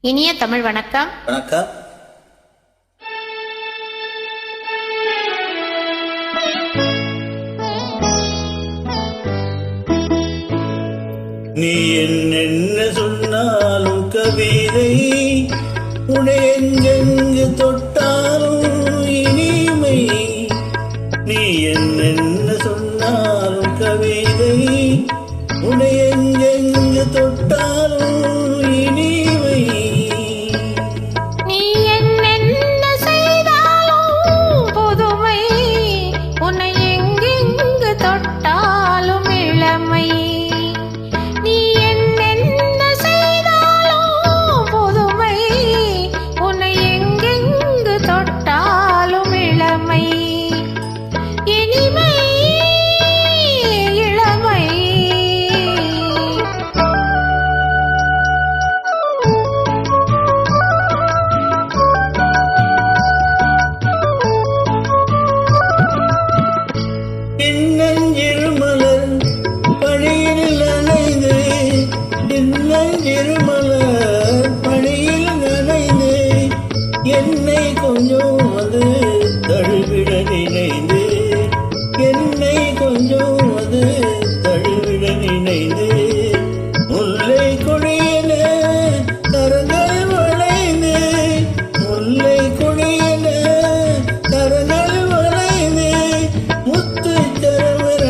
இனிய தமிழ் வணக்கம். வணக்கம். நீ என்ன சொன்னாலும் கவிதை, உன்னை எங்கெங்கு தொட்டாலும் இனிமை. நீ என்ன சொன்னாலும் கவிதை, உன்னை எங்கெங்கு தொட்டாலும் இனிமை. நீ என்னென்ன செய்தாலும் புதுமை, உன்னை எங்கெங்கு தொட்டாலும் இளமை. நீ என்னென்ன செய்தாலும் புதுமை, உன்னை எங்கெங்கு தொட்டாலும் இளமை. இனிமை இளமை. பின்னஞ்சிறுமலர் பணியில் நனைந்து, பின்னஞ்சிறுமலர் பணியில் நனைந்து, என்னை கொஞ்சம் அது தழுவிட நினைந்து, என்னை கொஞ்சம் அது தழுவிட நினைந்து, முல்லை கொடியன கரங்கள் வளைந்து, முல்லை கொடியன கரங்கள் வளைந்து, முத்து தரவர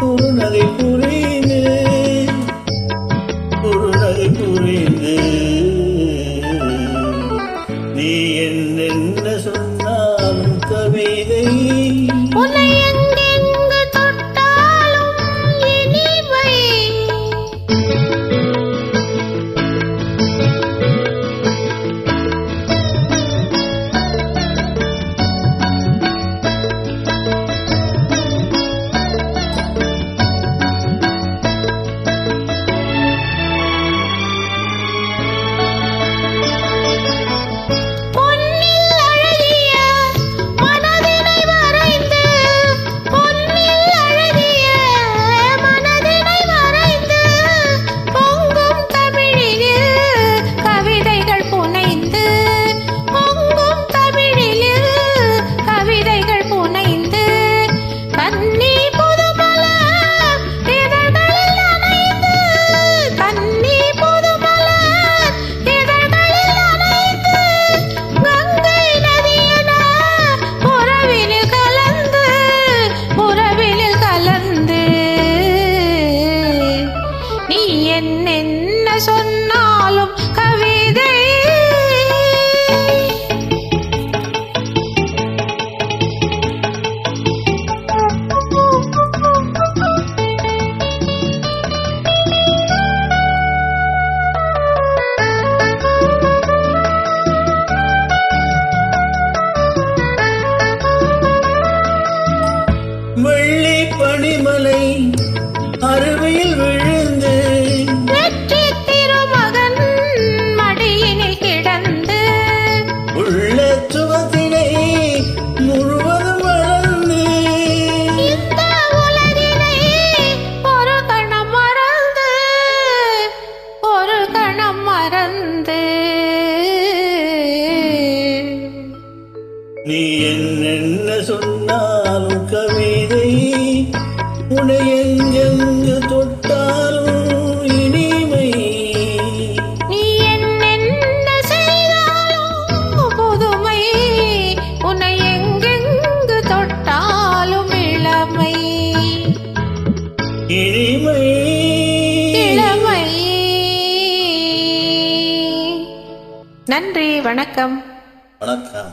குறுநகை புரிந்து, குறுநகை புரிந்து. நீ என்ன சொன்னாலும் கவிதை, உன்னை எங்கெங்கு தொட்டாலும் இனிமை. பொன்னில் அழகிய மனதினை வரைந்து, பொன்னில் அழகிய மனதினை வரைந்து, பொங்கும் தமிழில் கவிதைகள் புனைந்து, பொங்கும் தமிழில் கவிதைகள் புனைந்து, கன்னி புதுமலர் இதழ்களில் நனைந்து, கன்னி புதுமலர் இதழ்களில் நனைந்து, கங்கை நதியென உறவினில் கலந்து, உறவினில் கலந்து. நீ என்னென்ன சொன்னாலும் கவிதை. வெள்ளி பனிமலை அருவியில் விழுந்து, வெற்றி திருமகன் மடியினில் கிடந்து, உள்ள சுகத்தினை முழுவதும் வளர்ந்து, இந்த உலகினை ஒரு கணம் மறந்து, ஒரு கணம் மறந்து. நீ என்ன சொன்னாலும் கவிதை, உன்னை எங்கெங்கு தொட்டாலும் இனிமை. நீ என்னென்ன செய்தாலும் புதுமை, உன்னை எங்கெங்கு தொட்டாலும் இளமை. இனிமை இளமை. நன்றி, வணக்கம். வணக்கம்.